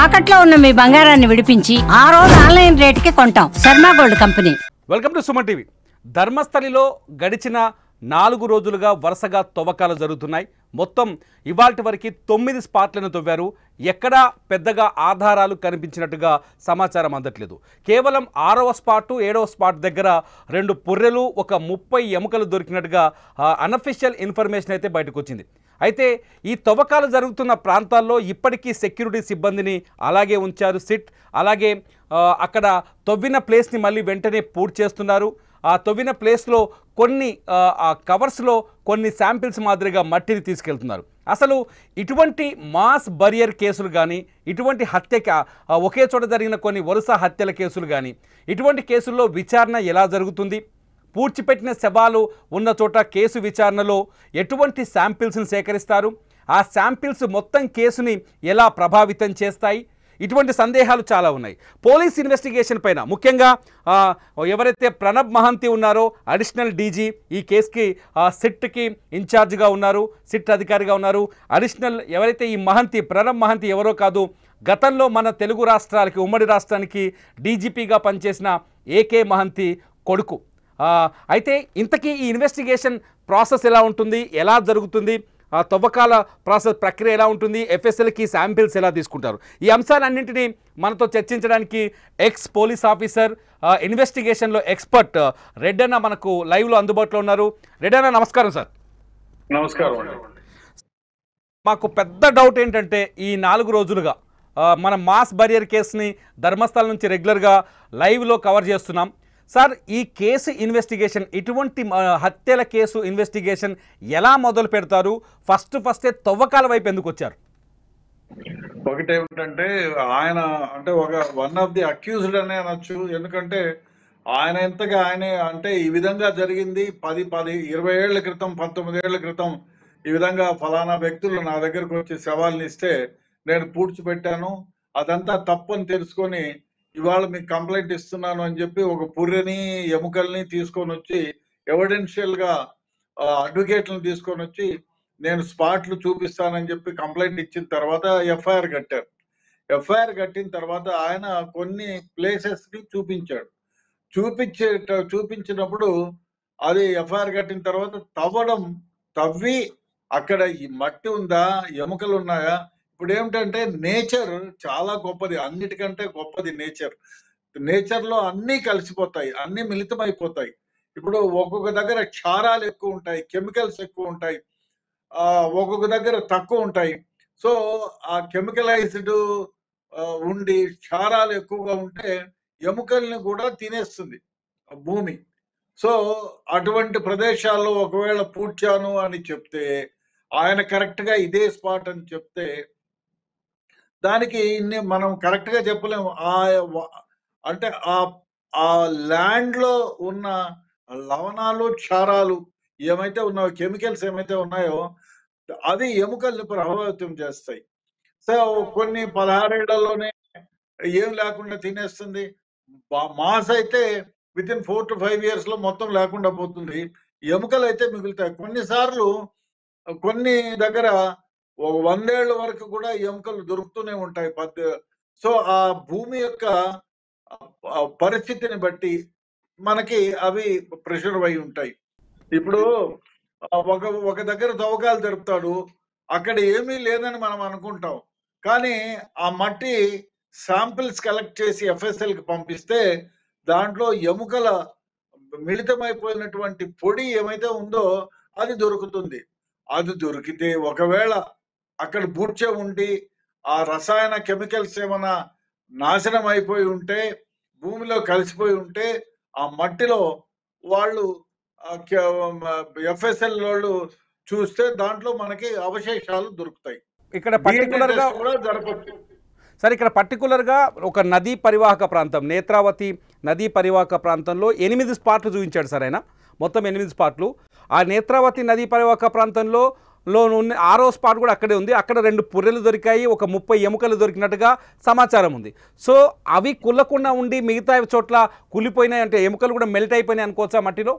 తాకట్లో ఉన్న మీ బంగారాన్ని విడిపించి ఆ రోజు ఆన్లైన్ రేటుకి కొంటాం. Sharma gold company. Welcome to Suman TV. ధర్మస్థలిలో గడిచిన 4 రోజులుగా వరుసగా తవ్వకాలు జరుగుతున్నాయి. మొత్తం ఇవాల్టి వరకు 9 స్పాట్లను తవ్వారు. ఎక్కడా పెద్దగా ఆధారాలు కనిపించినట్టుగా సమాచారం అందట్లేదు. కేవలం 6వ స్పాటు 7వ స్పాట్ దగ్గర 2 పుర్రెలు ఒక 30 ఎముకలు దొరికినట్టుగా అన్అఫీషియల్ ఇన్ఫర్మేషన్ అయితే బయటకు వచ్చింది. అయితే ఈ తవ్వకాలు జరుగుతున్న ప్రాంతాల్లో ఇప్పటికీ సెక్యూరిటీ సిబ్బందిని అలాగే ఉంచారు సిట్. అలాగే అక్కడ తవ్విన ప్లేస్ని మళ్ళీ వెంటనే పూర్తి చేస్తున్నారు. ఆ తవ్విన ప్లేస్లో కొన్ని కవర్స్లో కొన్ని శాంపిల్స్ మాదిరిగా మట్టిని తీసుకెళ్తున్నారు. అసలు ఇటువంటి మాస్ బరియర్ కేసులు కానీ, ఇటువంటి ఒకే చోట జరిగిన కొన్ని వరుస హత్యల కేసులు కానీ, ఇటువంటి కేసుల్లో విచారణ ఎలా జరుగుతుంది, పూడ్చిపెట్టిన శవాలు ఉన్న చోట కేసు విచారణలో ఎటువంటి శాంపిల్స్ని సేకరిస్తారు, ఆ శాంపిల్స్ మొత్తం కేసుని ఎలా ప్రభావితం చేస్తాయి, ఇటువంటి సందేహాలు చాలా ఉన్నాయి. పోలీస్ ఇన్వెస్టిగేషన్ పైన ముఖ్యంగా ఎవరైతే ప్రణబ్ మహంతి ఉన్నారో అడిషనల్ డీజీ ఈ కేసుకి సిట్కి ఇన్ఛార్జ్గా ఉన్నారు, సిట్ అధికారిగా ఉన్నారు. అడిషనల్ ఎవరైతే ఈ ప్రణబ్ మహంతి ఎవరో కాదు, గతంలో మన తెలుగు రాష్ట్రాలకి ఉమ్మడి రాష్ట్రానికి డీజీపీగా పనిచేసిన ఏకే మహంతి కొడుకు. అయితే ఇంతకీ ఈ ఇన్వెస్టిగేషన్ ప్రాసెస్ ఎలా ఉంటుంది, ఎలా జరుగుతుంది, తవ్వకాల ప్రక్రియ ఎలా ఉంటుంది, ఎఫ్ఎస్ఎల్కి శాంపిల్స్ ఎలా తీసుకుంటారు, ఈ అంశాలన్నింటినీ మనతో చర్చించడానికి ఎక్స్ పోలీస్ ఆఫీసర్, ఇన్వెస్టిగేషన్లో ఎక్స్పర్ట్ రెడ్డన్న మనకు లైవ్లో అందుబాటులో ఉన్నారు. రెడ్డన్న నమస్కారం సార్. నమస్కారం. మాకు పెద్ద డౌట్ ఏంటంటే ఈ 4 రోజులుగా మన మాస్ బరియర్ కేసుని ధర్మస్థలం నుంచి రెగ్యులర్గా లైవ్లో కవర్ చేస్తున్నాం. సార్, ఈ కేసు ఇన్వెస్టిగేషన్, ఇటువంటి హత్యల కేసు ఇన్వెస్టిగేషన్ ఎలా మొదలు పెడతారు? ఫస్టే తవ్వకాల వైపు ఎందుకు వచ్చారు? ఒకటేమిటంటే ఆయన అంటే వన్ ఆఫ్ ది అక్యూజ్డ్ అనే అనొచ్చు. ఎందుకంటే ఆయన ఎంతగా ఆయనే అంటే ఈ విధంగా జరిగింది 20 ఏళ్ల క్రితం 19 ఏళ్ల క్రితం ఈ విధంగా ఫలానా వ్యక్తులు నా దగ్గరకు వచ్చి సవాల్ని ఇస్తే నేను పూడ్చిపెట్టాను, అదంతా తప్పని తెలుసుకొని ఇవాళ మీకు కంప్లైంట్ ఇస్తున్నాను అని చెప్పి ఒక పుర్రెని ఎముకల్ని తీసుకొని వచ్చి ఎవిడెన్షియల్ గా అడ్వకేట్లను తీసుకొని వచ్చి నేను స్పాట్లు చూపిస్తానని చెప్పి కంప్లైంట్ ఇచ్చిన తర్వాత ఎఫ్ఐఆర్ కట్టారు. ఎఫ్ఐఆర్ కట్టిన తర్వాత ఆయన కొన్ని ప్లేసెస్ ని చూపించాడు. చూపించినప్పుడు అది ఎఫ్ఐఆర్ కట్టిన తర్వాత తవ్వి అక్కడ ఈ మట్టి ఉందా, ఎముకలు ఉన్నాయా. ఇప్పుడు ఏమిటంటే నేచర్ చాలా గొప్పది, అన్నిటికంటే గొప్పది నేచర్ లో అన్ని కలిసిపోతాయి, అన్ని మిళితమైపోతాయి. ఇప్పుడు ఒక్కొక్క దగ్గర క్షారాలు ఎక్కువ ఉంటాయి, కెమికల్స్ ఎక్కువ ఉంటాయి, ఒక్కొక్క దగ్గర తక్కువ ఉంటాయి. సో ఆ కెమికలైజ్డ్ ఉండి క్షారాలు ఎక్కువగా ఉంటే ఎముకల్ని కూడా తినేస్తుంది భూమి. సో అటువంటి ప్రదేశాల్లో ఒకవేళ పూడ్చాను అని చెప్తే, ఆయన కరెక్ట్ గా ఇదే స్పాట్ అని చెప్తే దానికి మనం కరెక్ట్ గా చెప్పలేము. అంటే ఆ ల్యాండ్ లో ఉన్న లవణాలు క్షారాలు ఏమైతే ఉన్నాయో, కెమికల్స్ ఏమైతే ఉన్నాయో అది ఎముకల్ని ప్రభావితం చేస్తాయి. సో కొన్ని 16 ఏళ్లలోనే ఏం లేకుండా తినేస్తుంది. మాస్ అయితే వితిన్ 4 to 5 years లో మొత్తం లేకుండా పోతుంది, ఎముకలు అయితే మిగులుతాయి. కొన్నిసార్లు కొన్ని దగ్గర 100 ఏళ్ల వరకు కూడా ఎముకలు దొరుకుతూనే ఉంటాయి. సో ఆ భూమి యొక్క పరిస్థితిని బట్టి మనకి అవి ప్రెషర్ అయి ఉంటాయి. ఇప్పుడు ఒక దగ్గర తవ్వకాలు జరుపుతాడు, అక్కడ ఏమీ లేదని మనం అనుకుంటాం, కానీ ఆ మట్టి శాంపిల్స్ కలెక్ట్ చేసి ఎఫ్ఎస్ఎల్ కి పంపిస్తే దాంట్లో ఎముకల మిళితమైపోయినటువంటి పొడి ఏమైతే ఉందో అది దొరుకుతుంది. అది దొరికితే ఒకవేళ అక్కడ బూడ్చే ఉండి ఆ రసాయన కెమికల్స్ ఏమైనా నాశనం అయిపోయి ఉంటే, భూమిలో కలిసిపోయి ఉంటే, ఆ మట్టిలో వాళ్ళు ఎఫ్ఎస్ఎల్ వాళ్ళు చూస్తే దాంట్లో మనకి అవశేషాలు దొరుకుతాయి. ఇక్కడ పర్టికులర్గా కూడా జరపచ్చు సార్. ఇక్కడ పర్టికులర్గా ఒక నదీ పరివాహక ప్రాంతం, నేత్రావతి నదీ పరివాహక ప్రాంతంలో 8 స్పాట్లు చూపించాడు సార్ ఆయన, మొత్తం 8 స్పాట్లు. ఆ నేత్రావతి నదీ పరివాహక ప్రాంతంలో ఉన్న 6వ స్పాట్ కూడా అక్కడే ఉంది. అక్కడ 2 పుర్రెలు దొరికాయి, ఒక 30 ఎముకలు దొరికినట్టుగా సమాచారం ఉంది. సో అవి కుల్లకుండా ఉండి మిగతా చోట్ల కులిపోయినాయి అంటే ఎముకలు కూడా మెల్ట్ అయిపోయినాయి అనుకోవచ్చా మట్టిలో?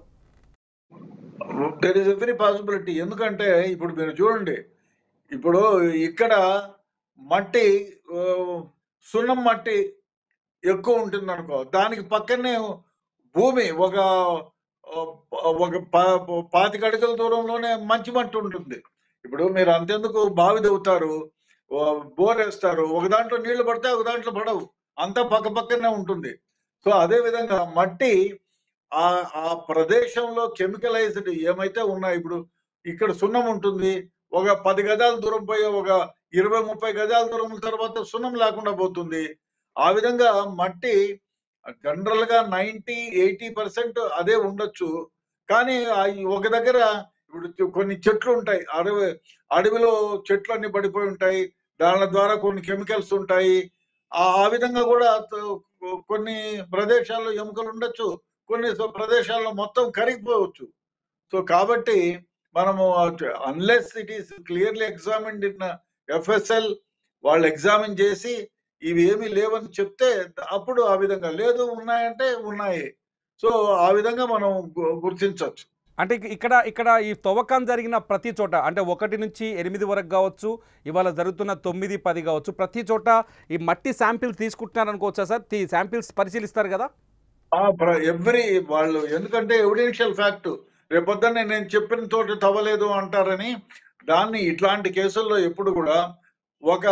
There is every possibility. ఎందుకంటే ఇప్పుడు మీరు చూడండి, ఇప్పుడు ఇక్కడ మట్టి సున్నం మట్టి ఎక్కువ ఉంటుంది అనుకో, దానికి పక్కనే భూమి ఒక 25 అడుగుల దూరంలోనే మంచి మట్టి ఉంటుంది. ఇప్పుడు మీరు అంతెందుకు బావి తవ్వుతారు, బోర్ వేస్తారు, ఒక దాంట్లో నీళ్లు పడతాయి, ఒక దాంట్లో పడవు, అంతా పక్క పక్కనే ఉంటుంది. సో అదే విధంగా మట్టి ఆ ఆ ప్రదేశంలో కెమికలైజ్డ్ ఏమైతే ఉన్నాయి, ఇప్పుడు ఇక్కడ సున్నం ఉంటుంది, ఒక 10 గజాల దూరం పోయి ఒక 20-30 గజాల దూరం తర్వాత సున్నం లేకుండా పోతుంది. ఆ విధంగా మట్టి జనరల్ గా 90-80% అదే ఉండొచ్చు. కానీ ఒక దగ్గర ఇప్పుడు కొన్ని చెట్లు ఉంటాయి, అడవిలో చెట్లు అన్ని పడిపోయి ఉంటాయి, దాని ద్వారా కొన్ని కెమికల్స్ ఉంటాయి. ఆ విధంగా కూడా కొన్ని ప్రదేశాల్లో ఎముకలు ఉండొచ్చు, కొన్ని ప్రదేశాల్లో మొత్తం కరిగిపోవచ్చు. సో కాబట్టి మనము unless it is clearly examined in FSL, వాళ్ళు ఎగ్జామిన్ చేసి ఇవి ఏమీ లేవని చెప్తే అప్పుడు ఆ విధంగా, లేదు ఉన్నాయంటే ఉన్నాయి. సో ఆ విధంగా మనం గుర్తించవచ్చు. అంటే ఇక్కడ ఈ తవ్వకం జరిగిన ప్రతి చోట, అంటే 1 నుంచి 8 వరకు కావచ్చు, ఇవాళ జరుగుతున్న 9, 10 కావచ్చు, ప్రతి చోట ఈ మట్టి శాంపిల్స్ తీసుకుంటున్నారు అనుకోవచ్చా సార్? శాంపిల్స్ పరిశీలిస్తారు కదా వాళ్ళు, ఎందుకంటే ఎవిడెన్షియల్ ఫ్యాక్ట్, రేపొద్దున్నే నేను చెప్పిన తోటి తవ్వలేదు అంటారని. దాన్ని ఇట్లాంటి కేసుల్లో ఎప్పుడు కూడా ఒక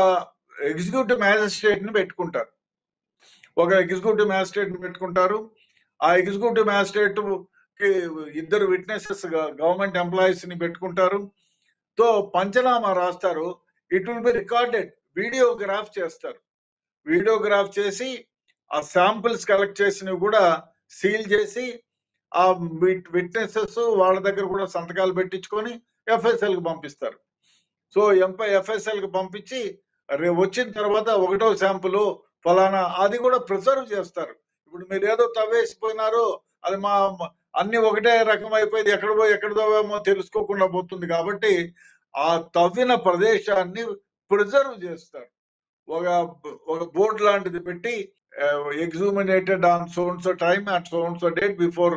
ఎగ్జిక్యూటివ్ మ్యాజిస్ట్రేట్ ని పెట్టుకుంటారు. ఆ ఎగ్జిక్యూటివ్ మ్యాజిస్ట్రేట్ కి 2 విట్నెసెస్ గవర్నమెంట్ ఎంప్లాయీస్ ని పెట్టుకుంటారు. తో పంచనామా రాస్తారు. It will be recorded, videograph చేస్తారు. వీడియోగ్రాఫ్ చేసి ఆ శాంపిల్స్ కలెక్ట్ చేసినవి కూడా సీల్ చేసి ఆ విట్నెసెస్ వాళ్ళ దగ్గర కూడా సంతకాలు పెట్టించుకొని FSL కి పంపిస్తారు. సో FSL కి పంపించి వచ్చిన తర్వాత 1వ శాంపుల్ ఫలానా, అది కూడా ప్రిజర్వ్ చేస్తారు. ఇప్పుడు మీరు ఏదో తవ్వేసిపోయినారో, అది అన్ని ఒకటే రకం అయిపోయింది, ఎక్కడ తవ్వామో తెలుసుకోకుండా పోతుంది. కాబట్టి ఆ తవ్విన ప్రదేశాన్ని ప్రిజర్వ్ చేస్తారు. ఒక బోర్డు లాంటిది పెట్టి exhumated on so and so time at so and so date before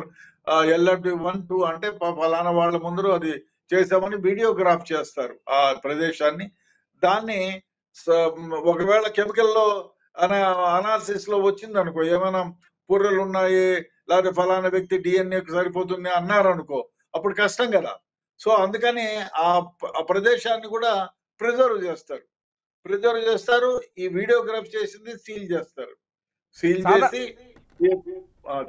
LRB 1, 2 అంటే ఫలానా వాళ్ళ ముందు అది చేసామని వీడియోగ్రాఫ్ చేస్తారు ఆ ప్రదేశాన్ని. దాన్ని ఒకవేళ కెమికల్లో అనాలిసిస్ లో వచ్చింది అనుకో, ఏమైనా పుర్రెలు ఉన్నాయి, లేకపోతే ఫలానా వ్యక్తి DNA సరిపోతుంది అన్నారు అనుకో, అప్పుడు కష్టం కదా. సో అందుకని ఆ ప్రదేశాన్ని కూడా ప్రిజర్వ్ చేస్తారు. ఈ వీడియోగ్రాఫ్ చేసింది సీల్ చేస్తారు.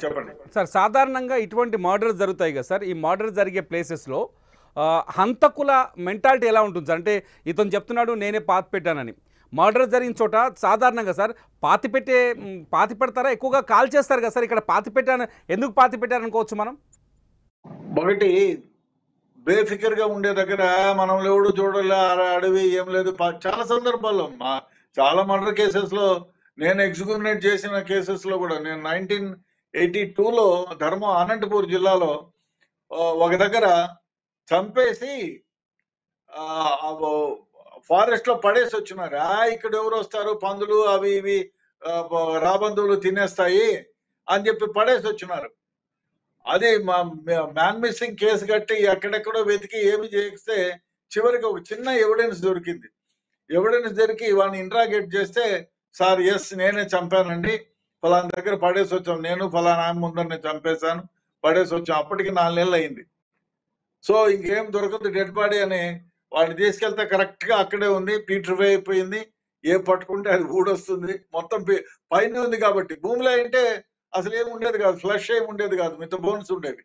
చెప్పండి సార్. సాధారణంగా ఇటువంటి మర్డర్స్ జరుగుతాయి కదా సార్, ఈ మర్డర్ జరిగే ప్లేసెస్లో హంతకుల మెంటాలిటీ ఎలా ఉంటుంది సార్? అంటే ఇతను చెప్తున్నాడు నేనే పాతి పెట్టానని. మర్డర్ జరిగిన చోట సాధారణంగా సార్ పాతి పెడతారా, ఎక్కువగా కాల్ చేస్తారు కదా సార్? ఇక్కడ ఎందుకు పాతి పెట్టారనుకోవచ్చు మనం? ఒకటి, బేఫికర్గా ఉండే దగ్గర మనం ఎవడు చూడలే, అడవి ఏం లేదు. చాలా సందర్భాల్లో చాలా మర్డర్ కేసెస్లో, నేను ఎగ్జిక్యూట్ చేసిన కేసెస్లో కూడా, నేను 1982లో అనంతపూర్ జిల్లాలో ఒక దగ్గర చంపేసి ఫారెస్ట్ లో పడేసి వచ్చినారు. ఇక్కడ ఎవరు వస్తారు, పందులు అవి ఇవి రాబందువులు తినేస్తాయి అని చెప్పి పడేసి వచ్చినారు. అది మ్యాన్ మిస్సింగ్ కేసు కట్టి ఎక్కడెక్కడో వెతికి ఏమి చేస్తే చివరికి ఒక చిన్న ఎవిడెన్స్ దొరికి వాడిని ఇంట్రాగేట్ చేస్తే, సార్ ఎస్ నేనే చంపానండి, ఫలానా దగ్గర పడేసి వచ్చాం, నేను ఫలానా ఆమె ముందరనే చంపేశాను, పడేసి వచ్చాం. అప్పటికి 4 నెలలు అయింది. సో ఇంకేం దొరకదు డెడ్ బాడీ అని వాడిని తీసుకెళ్తే కరెక్ట్ గా అక్కడే ఉంది, పీట్రిఫై అయిపోయింది. ఏ పట్టుకుంటే అది ఊడొస్తుంది, మొత్తం పైన ఉంది కాబట్టి. భూమిలో అంటే అసలు ఏమి ఉండేది కాదు, ఫ్లష్ ఏమి ఉండేది కాదు, మిగతా బోన్స్ ఉండేవి.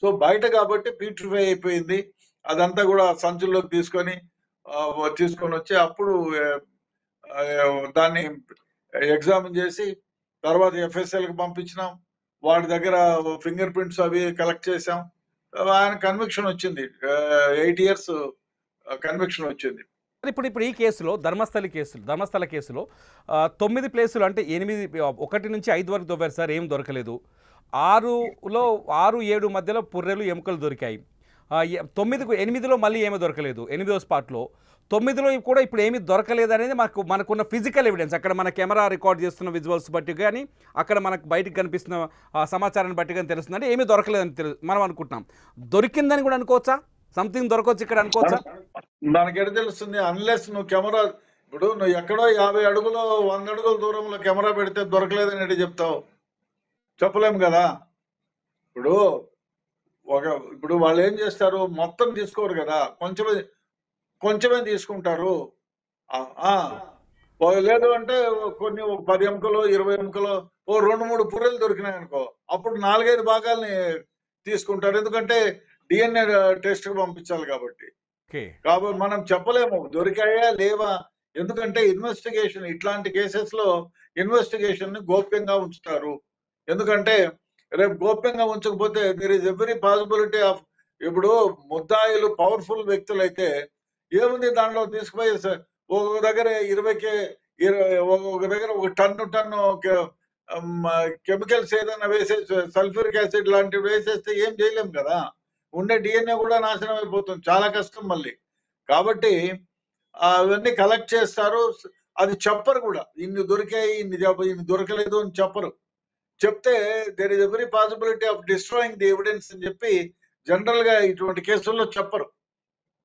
సో బయట కాబట్టి పీట్రిఫై అయిపోయింది. అదంతా కూడా సంచుల్లోకి తీసుకొని వచ్చి అప్పుడు దాన్ని ఎగ్జామిన్ చేసి తర్వాత FSL కి పంపించినాం. వాడి దగ్గర ఫింగర్ ప్రింట్స్ అవి కలెక్ట్ చేసాం. ఆయన కన్విక్షన్ వచ్చింది, 8 years కన్విక్షన్ వచ్చింది. ఇప్పుడు ఈ కేసులో ధర్మస్థల కేసులో 9 ప్లేసులు, అంటే 1 నుంచి 5 వరకు దొరికారు సార్, ఏం దొరకలేదు. 6-7 మధ్యలో పుర్రెలు ఎముకలు దొరికాయి. 8లో మళ్ళీ ఏమీ దొరకలేదు. 8వ స్పాట్లో 9లో కూడా ఇప్పుడు ఏమీ దొరకలేదు అనేది మనకున్న ఫిజికల్ ఎవిడెన్స్. అక్కడ మన కెమెరా రికార్డ్ చేస్తున్న విజువల్స్ బట్టి కానీ, అక్కడ మనకు బయటకు కనిపిస్తున్న సమాచారాన్ని బట్టి కానీ తెలుస్తుందంటే ఏమీ దొరకలేదని మనం అనుకుంటున్నాం. దొరికిందని కూడా అనుకోవచ్చా? సంథింగ్ దొరకవచ్చు ఇక్కడ అనుకోవచ్చా? మనకెట తెలుస్తుంది? అన్లెస్ నువ్వు ఇప్పుడు నువ్వు ఎక్కడో 50 అడుగులు 100 అడుగుల దూరంలో కెమెరా పెడితే దొరకలేదని ఎట్లా చెప్తావు? చెప్పలేము కదా. ఇప్పుడు ఇప్పుడు వాళ్ళు ఏం చేస్తారు, మొత్తం తీసుకోరు కదా, కొంచెమే తీసుకుంటారు. లేదు అంటే కొన్ని 10 ఎముకలు 20 ఎముకలు 2-3 పుర్రెలు దొరికినాయి అనుకో, అప్పుడు 4-5 భాగాల్ని తీసుకుంటారు. ఎందుకంటే DNA టెస్ట్ పంపించాలి కాబట్టి. కాబట్టి మనం చెప్పలేము దొరికాయా లేవా. ఎందుకంటే ఇన్వెస్టిగేషన్ ఇట్లాంటి కేసెస్ లో ఇన్వెస్టిగేషన్ ని గోప్యంగా ఉంచుతారు. ఎందుకంటే రేపు గోప్యంగా ఉంచకపోతే there is every possibility of, ఇప్పుడు ముద్దాయిలు పవర్ఫుల్ వ్యక్తులు అయితే ఏముంది దాంట్లో తీసుకుపోయి ఒక దగ్గర 20 ఒక దగ్గర 1 టన్ను కెమికల్స్ ఏదైనా వేసేసి సల్ఫ్యూరిక్ యాసిడ్ లాంటివి వేసేస్తే ఏం చేయలేం కదా. ఉండే DNA కూడా నాశనం అయిపోతుంది, చాలా కష్టం మళ్ళీ. కాబట్టి అవన్నీ కలెక్ట్ చేస్తారు, అది చెప్పరు కూడా, ఇన్ని దొరికాయి ఇన్ని దొరకలేదు అని చెప్పరు. చెప్తే there is every possibility of destroying the evidence అని చెప్పి జనరల్ గా ఇటువంటి కేసుల్లో చెప్పరు,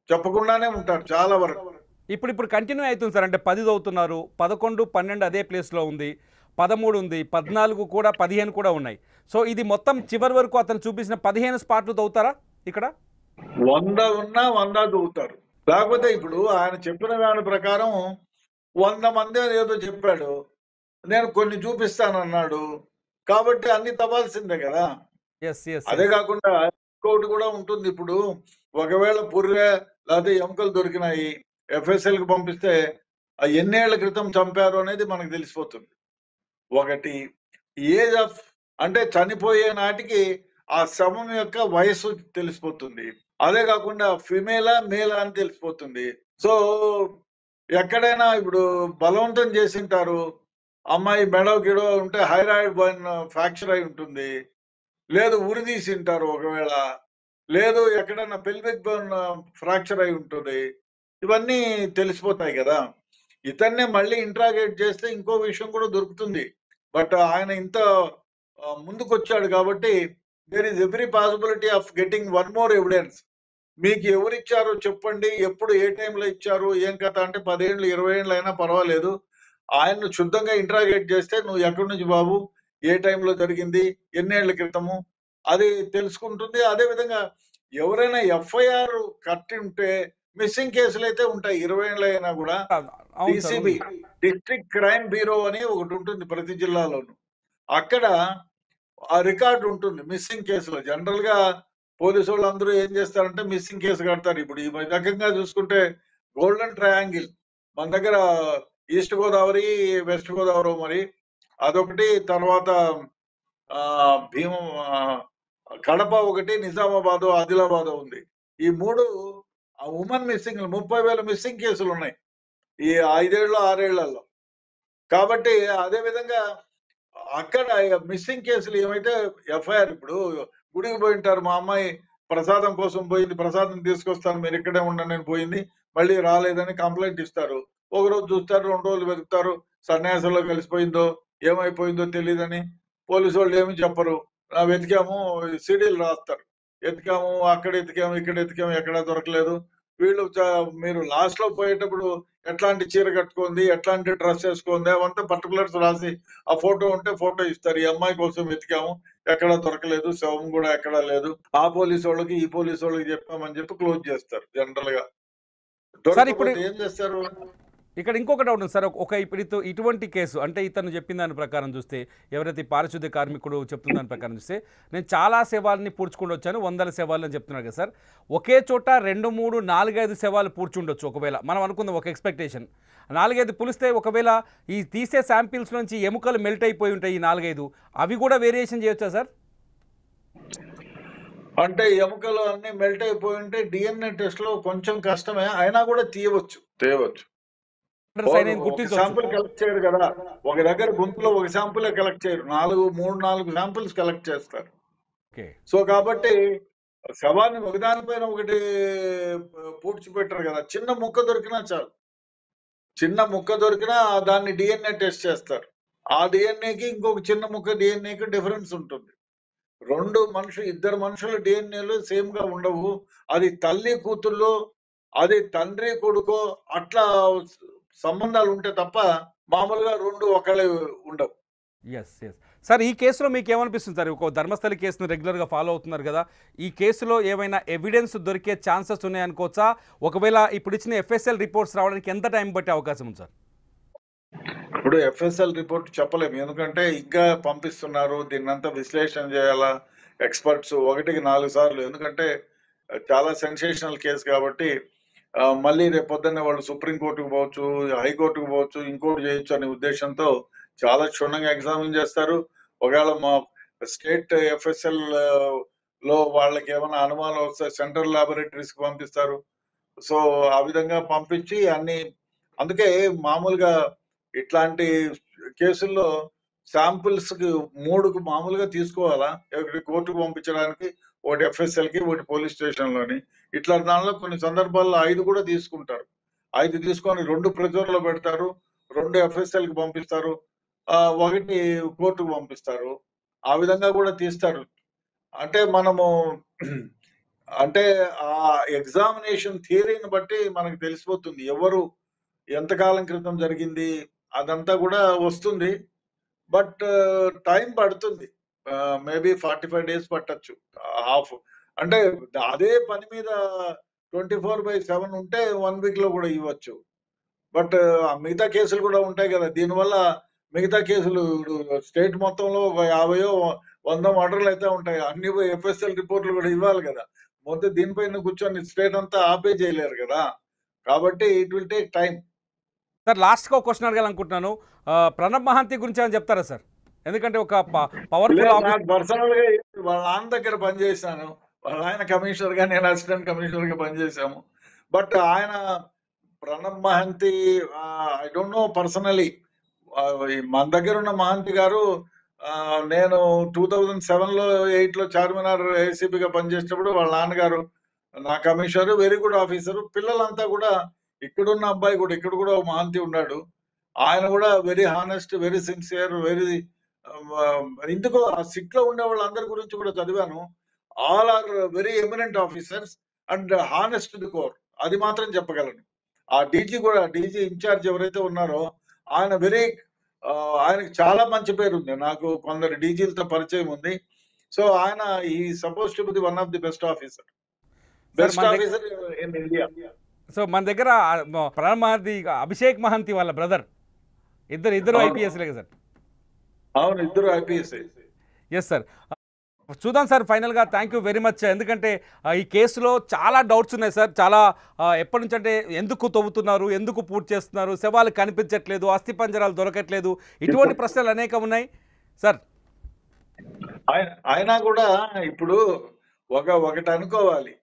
చెప్పకుండానే ఉంటారు చాలా వరకు. ఇప్పుడు కంటిన్యూ అవుతుంది సార్. అంటే 10 అవుతున్నారు, 11, 12 అదే ప్లేస్లో ఉంది, 13 ఉంది, 14 కూడా 15 కూడా ఉన్నాయి. సో ఇది మొత్తం చివరి వరకు అతను చూపించిన 15 స్పాట్లు తవ్వుతారా ఇక్కడ? 100 ఉన్నా 100 దూవుతారు. లేకపోతే ఇప్పుడు ఆయన చెప్పిన దాని ప్రకారం 100 మంది ఏదో చెప్పాడు, నేను కొన్ని చూపిస్తానన్నాడు, కాబట్టి అన్ని తవ్వాల్సిందే కదా. అదే కాకుండా ఇంకోటి కూడా ఉంటుంది. ఇప్పుడు ఒకవేళ పుర్రె లేకపోతే ఎముకలు దొరికినాయి, FSL కి పంపిస్తే ఎన్నేళ్ల క్రితం చంపారు అనేది మనకు తెలిసిపోతుంది. ఒకటి ఏజ్ ఆఫ్, అంటే చనిపోయే నాటికి ఆ శవం యొక్క వయస్సు తెలిసిపోతుంది. అదే కాకుండా ఫిమేలా మేలా అని తెలిసిపోతుంది. సో ఎక్కడైనా ఇప్పుడు బలవంతం చేసింటారు, అమ్మాయి మెడ గిడో ఉంటే హైరాయిడ్ బోన్ ఫ్రాక్చర్ అయి ఉంటుంది, లేదు ఉరి తీసింటారు ఒకవేళ, లేదు ఎక్కడైనా పెల్విక్ బోన్ ఫ్రాక్చర్ అయి ఉంటుంది. ఇవన్నీ తెలిసిపోతాయి కదా. ఇతన్నే మళ్ళీ ఇంట్రాగేట్ చేస్తే ఇంకో విషయం కూడా దొరుకుతుంది. బట్ ఆయన ఇంత ముందుకు వచ్చాడు కాబట్టి there is every possibility of getting one more evidence. మీకు ఎవరిచ్చారో చెప్పండి, ఎప్పుడు ఏ టైంలో ఇచ్చారు, ఏం కథ అంటే 10 ఏళ్ళు 20 ఏళ్ళు అయినా పర్వాలేదు, ఆయన్ను శుద్ధంగా ఇంట్రాగేట్ చేస్తే నువ్వు ఎక్కడి నుంచి బాబు, ఏ టైంలో జరిగింది, ఎన్నేళ్ల క్రితము, అది తెలుసుకుంటుంది. అదే విధంగా ఎవరైనా FIR కట్టి ఉంటే మిస్సింగ్ కేసులు అయితే ఉంటాయి 20 ఏళ్ళు అయినా కూడా. DCB డిస్ట్రిక్ట్ క్రైమ్ బ్యూరో అని ఒకటి ఉంటుంది ప్రతి జిల్లాలోను, అక్కడ ఆ రికార్డు ఉంటుంది మిస్సింగ్ కేసులో. జనరల్ గా పోలీసు వాళ్ళు అందరూ ఏం చేస్తారంటే మిస్సింగ్ కేసు కడతారు. ఇప్పుడు ఈ రకంగా చూసుకుంటే గోల్డెన్ ట్రయాంగిల్ మన దగ్గర ఈస్ట్ గోదావరి, వెస్ట్ గోదావరి, మరి అదొకటి, తర్వాత కడప ఒకటి, నిజామాబాద్, ఆదిలాబాద్ ఉంది. ఈ 3 ఉమెన్ మిస్సింగ్ 30,000 మిస్సింగ్ కేసులు ఉన్నాయి ఈ 5 ఏళ్ళు 6 ఏళ్లలో. కాబట్టి అదే విధంగా అక్కడ మిస్సింగ్ కేసులు ఏమైతే FIR, ఇప్పుడు గుడికి పోయింటారు, మా అమ్మాయి ప్రసాదం కోసం పోయింది, ప్రసాదం తీసుకొస్తాను మీరు ఇక్కడే ఉండండి అని పోయింది, మళ్ళీ రాలేదని కంప్లైంట్ ఇస్తారు. ఒక రోజు చూస్తారు, 2 రోజులు వెతుకుతారు, సన్యాసంలో కలిసిపోయిందో ఏమైపోయిందో తెలియదని పోలీసు వాళ్ళు ఏమి చెప్పరు. వెతికాము, సీడీలు రాస్తారు, ఎతికాము, అక్కడ ఎతికాము, ఇక్కడ ఎతికాము, ఎక్కడా దొరకలేదు. వీళ్ళు మీరు లాస్ట్ లో పోయేటప్పుడు ఎట్లాంటి చీర కట్టుకుంది, ఎట్లాంటి డ్రెస్ వేసుకుంది, అవంతా పర్టికులర్స్ రాసి ఆ ఫోటో ఉంటే ఫోటో ఇస్తారు. ఈ అమ్మాయి కోసం వెతికాము, ఎక్కడా దొరకలేదు, శవం కూడా ఎక్కడా లేదు, ఆ పోలీసు వాళ్ళకి ఈ పోలీసు వాళ్ళకి చెప్పామని చెప్పి క్లోజ్ చేస్తారు జనరల్ గా. దొరకకపోతే ఏం చేస్తారు? ఇక్కడ ఇంకొక డౌట్ ఉంది సార్. ఇప్పుడు ఇటువంటి కేసు అంటే ఇతను చెప్పిన దాని ప్రకారం చూస్తే, ఎవరైతే పారిశుద్ధ్య కార్మికుడు చెప్తున్న దాని ప్రకారం చూస్తే, నేను చాలా శవాలని పూడ్చుకుంటూ వచ్చాను, 100 శవాలు అని చెప్తున్నారు కదా సార్. ఒకే చోట 2, 3, 4, 5 శవాలు పూడ్చుండొచ్చు ఒకవేళ, మనం అనుకుందాం ఒక ఎక్స్పెక్టేషన్. 4, 5 పులిస్తే ఒకవేళ ఈ తీసే శాంపిల్స్ నుంచి ఎముకలు మెల్ట్ అయిపోయి ఉంటాయి ఈ 4, 5, అవి కూడా వేరియేషన్ చేయొచ్చా సార్? అంటే ఎముకలు అన్ని మెల్ట్ అయిపోయి ఉంటే DNA టెస్ట్ లో కొంచెం కష్టమే, అయినా కూడా తీయవచ్చు. శాంపుల్ కలెక్ట్ చేయరు కదా, ఒక దగ్గర గుంపులో ఒక శాంపుల్ కలెక్ట్ చేయరు, 3-4 శాంపుల్స్ కలెక్ట్ చేస్తారు. సో కాబట్టి శవాన్ని ఒకదానిపైన ఒకటి పూడ్చిపెట్టరు కదా. చిన్న ముక్క దొరికినా చాలు, చిన్న ముక్క దొరికినా దాన్ని DNA టెస్ట్ చేస్తారు. ఆ DNAకి ఇంకొక చిన్న ముక్క DNAకి డిఫరెన్స్ ఉంటుంది. ఇద్దరు మనుషుల DNAలు సేమ్ గా ఉండవు. అది తల్లి కూతుర్లో, అది తండ్రి కొడుకో అట్లా సంబంధాలు ఉంటే తప్ప మామూలుగా రెండు ఒకళ్ళే ఉండవు. ఎస్ ఎస్ సార్, ఈ కేసులో మీకు ఏమనిపిస్తుంది సార్? ఒక ధర్మస్థలి కేసును రెగ్యులర్గా ఫాలో అవుతున్నారు కదా, ఈ కేసులో ఏమైనా ఎవిడెన్స్ దొరికే ఛాన్సెస్ ఉన్నాయనుకోవచ్చా? ఒకవేళ ఇప్పుడు ఇచ్చిన ఎఫ్ఎస్ఎల్ రిపోర్ట్స్ రావడానికి ఎంత టైం పట్టే అవకాశం ఉంది సార్? ఇప్పుడు ఎఫ్ఎస్ఎల్ రిపోర్ట్ చెప్పలేము, ఎందుకంటే ఇంకా పంపిస్తున్నారు, దీన్నంతా విశ్లేషణ చేయాలా ఎక్స్పర్ట్స్ 1కి 4 సార్లు, ఎందుకంటే చాలా సెన్సేషనల్ కేసు కాబట్టి మళ్ళీ రేపు పొద్దున్నే వాళ్ళు సుప్రీంకోర్టుకు పోవచ్చు, హైకోర్టుకు పోవచ్చు, ఇంకోటి చేయొచ్చు అనే ఉద్దేశంతో చాలా క్షుణ్ణంగా ఎగ్జామిన్ చేస్తారు. ఒకవేళ మా స్టేట్ ఎఫ్ఎస్ఎల్ లో వాళ్ళకి ఏమైనా అనుమానం వస్తే సెంట్రల్ ల్యాబొరేటరీస్ కి పంపిస్తారు. సో ఆ విధంగా పంపించి అన్ని, అందుకే మామూలుగా ఇట్లాంటి కేసుల్లో శాంపిల్స్ కి 3కు మామూలుగా తీసుకోవాలా, ఒకటి కోర్టుకు పంపించడానికి, ఒకటి ఎఫ్ఎస్ఎల్ కి, ఒకటి పోలీస్ స్టేషన్ లోని. ఇట్లా దానిలో కొన్ని సందర్భాల్లో 5 కూడా తీసుకుంటారు. 5 తీసుకొని 2 ప్రిజర్వ్ లో పెడతారు, 2 ఎఫ్ఎస్ఎల్ కి పంపిస్తారు, 1 కోర్టుకు పంపిస్తారు. ఆ విధంగా కూడా తీస్తారు. అంటే మనము అంటే ఆ ఎగ్జామినేషన్ థియరీని బట్టి మనకు తెలిసిపోతుంది ఎవరు ఎంతకాలం క్రితం జరిగింది, అదంతా కూడా వస్తుంది. బట్ టైం పడుతుంది, మేబీ 45 డేస్ పట్టచ్చు. హాఫ్ అంటే అదే పని మీద 24/7 ఉంటే 1 వీక్ లో కూడా ఇవ్వచ్చు. బట్ మిగతా కేసులు కూడా ఉంటాయి కదా, దీనివల్ల మిగతా కేసులు స్టేట్ మొత్తంలో ఒక 50-100 మర్డర్లు అయితే ఉంటాయి. అన్ని ఎఫ్ఎస్ఎల్ రిపోర్ట్లు కూడా ఇవ్వాలి కదా, మొత్తం దీనిపైన కూర్చొని స్టేట్ అంతా ఆపే చేయలేరు కదా, కాబట్టి it will take time. Sir, లాస్ట్గా ఒక క్వశ్చన్ అడగాలనుకుంటున్నాను. ప్రణబ్ మహాంతి గురించి ఏమైనా చెప్తారా సార్? ఎందుకంటే ఒక పవర్ఫుల్ పర్సనల్ గా వాళ్ళ నాన్న దగ్గర పనిచేశాను, వాళ్ళ ఆయన కమిషనర్ గా, నేను అసిస్టెంట్ కమిషనర్ గా పనిచేశాము. బట్ ఆయన Pranab Mahanti I don't know personally. మన దగ్గర ఉన్న మహంతి గారు, నేను 2007లో 8లో చార్మినార్ ఏసీపీగా పనిచేసేటప్పుడు వాళ్ళ నాన్నగారు నా కమిషనర్, వెరీ గుడ్ ఆఫీసర్. పిల్లలంతా కూడా, ఇక్కడున్న అబ్బాయి కూడా, ఇక్కడ కూడా మహంతి ఉన్నాడు, ఆయన కూడా very honest, very sincere, very ఇందుకు ఆ సిట్ లో ఉండే వాళ్ళందరి గురించి కూడా చదివాను. All are very eminent officers and honest the core, అది మాత్రం చెప్పగలను. ఆ డీజీ కూడా, డీజీ ఇన్ఛార్జ్ ఎవరైతే ఉన్నారో ఆయన ఆయనకి చాలా మంచి పేరు ఉంది, నాకు కొందరు డీజీలతో పరిచయం ఉంది. సో ఆయన ఈ suppose to be one of the best officer in India. So మన దగ్గర ప్రణబ్ మహంతి, అభిషేక్ మహంతి వాళ్ళ బ్రదర్, ఇద్దరు ఐపీఎస్ లే సార్? అవును, ఇద్దరు ఐపీఎస్. ఎస్ సార్, చూద్దాం సార్. ఫైనల్గా థ్యాంక్ యూ వెరీ మచ్. ఎందుకంటే ఈ కేసులో చాలా డౌట్స్ ఉన్నాయి సార్. చాలా ఎప్పటి నుంచి అంటే ఎందుకు తవ్వుతున్నారు, ఎందుకు పూర్తి చేస్తున్నారు, శవాలు కనిపించట్లేదు, అస్థిపంజరాలు దొరకట్లేదు, ఇటువంటి ప్రశ్నలు అనేకం ఉన్నాయి సార్. అయినా కూడా ఇప్పుడు ఒకటి అనుకోవాలి,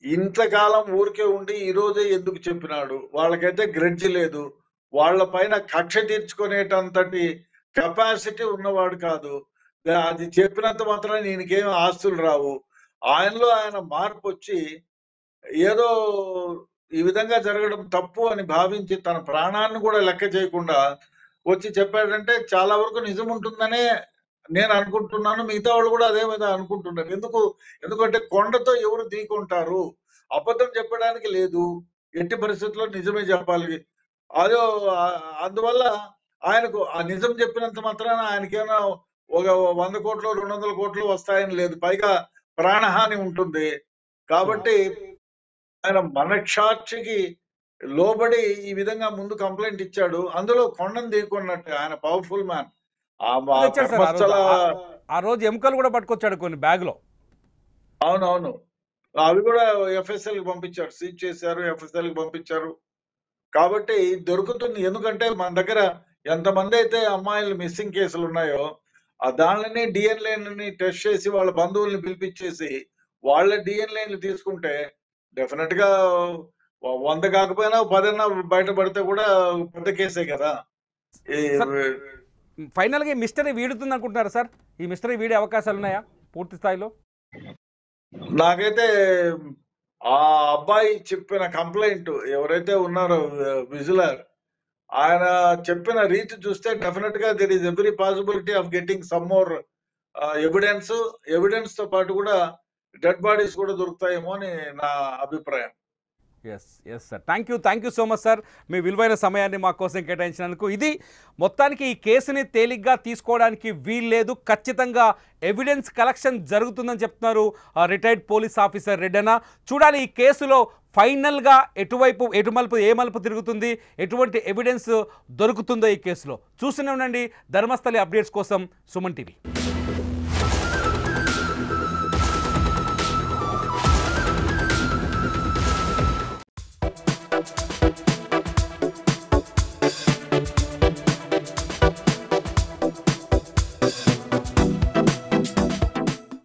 ఇంతకాలం ఊరికే ఉండి ఈ రోజే ఎందుకు చెప్పినాడు? వాళ్ళకైతే గ్రెడ్జ్ లేదు, వాళ్ళ పైన కక్ష తీర్చుకునేటంతటి కెపాసిటీ ఉన్నవాడు కాదు. అది చెప్పినంత మాత్రం ఈయనకేం ఆస్తులు రావు. ఆయనలో ఆయన మార్పు వచ్చి ఏదో ఈ విధంగా జరగడం తప్పు అని భావించి తన ప్రాణాన్ని కూడా లెక్క చేయకుండా వచ్చి చెప్పాడంటే చాలా వరకు నిజం ఉంటుందనే నేను అనుకుంటున్నాను. మిగతా వాళ్ళు కూడా అదే విధంగా అనుకుంటున్నారు. ఎందుకంటే కొండతో ఎవరు ఢీకొంటారు? అబద్ధం చెప్పడానికి లేదు, ఎట్టి పరిస్థితుల్లో నిజమే చెప్పాలి. అదో అందువల్ల ఆయనకు ఆ నిజం చెప్పినంత మాత్రాన ఆయనకేమైనా ఒక 100 కోట్లు 200 కోట్లు వస్తాయని లేదు, పైగా ప్రాణహాని ఉంటుంది. కాబట్టి ఆయన మనక్షాక్షికి లోబడి ఈ విధంగా ముందు కంప్లైంట్ ఇచ్చాడు. అందులో కొండను ఢీకొన్నట్టు, ఆయన పవర్ఫుల్ మ్యాన్. ఆ రోజు ఎముకలు కూడా పట్టుకొచ్చాడు కొన్ని బ్యాగ్ లో. అవునవును, అవి కూడా ఎఫ్ఎస్ఎల్ కి పంపించారు, సీజ్ చేశారు, ఎఫ్ఎస్ఎల్ కి పంపించారు. కాబట్టి దొరుకుతుంది. ఎందుకంటే మన దగ్గర ఎంతమంది అయితే అమ్మాయిలు మిస్సింగ్ కేసులు ఉన్నాయో దానిని డిఎన్ఏని టెస్ట్ చేసి వాళ్ళ బంధువుల్ని పిలిపించేసి వాళ్ళ డిఎన్ఏలు తీసుకుంటే డెఫినెట్ గా 100 కాకపోయినా 10 బయటపడితే కూడా పెద్ద కేసే కదా. ఫైనల్ గా మిస్టరీ వీడుతుంది అనుకుంటున్నారా సార్? ఈ మిస్టరీ వీడే అవకాశాలు ఉన్నాయా పూర్తి స్థాయిలో? నాకైతే ఆ అబ్బాయి చెప్పిన కంప్లైంట్ ఎవరైతే ఉన్నారో విజిలర్, ఆయన చెప్పిన రీతి చూస్తే డెఫినెట్ గా there is every possibility of getting some more evidence తో పాటు కూడా డెడ్ బాడీస్ కూడా దొరుకుతాయేమో అని నా అభిప్రాయం. Yes sir, thank you so much sir, మీ విలువైన సమయాన్ని మా కోసం కేటాయించినందుకు. ఇది మొత్తానికి ఈ కేసుని తేలిగ్గా తీసుకోవడానికి వీల్లేదు, ఖచ్చితంగా ఎవిడెన్స్ కలెక్షన్ జరుగుతుందని చెప్తున్నారు రిటైర్డ్ పోలీస్ ఆఫీసర్ రెడ్డన్న. చూడాలి ఈ కేసులో ఫైనల్గా ఎటు మలుపు తిరుగుతుంది, ఎటువంటి ఎవిడెన్స్ దొరుకుతుందో ఈ కేసులో. చూస్తూనే ఉండండి ధర్మస్థలి అప్డేట్స్ కోసం సుమన్ టీవీ.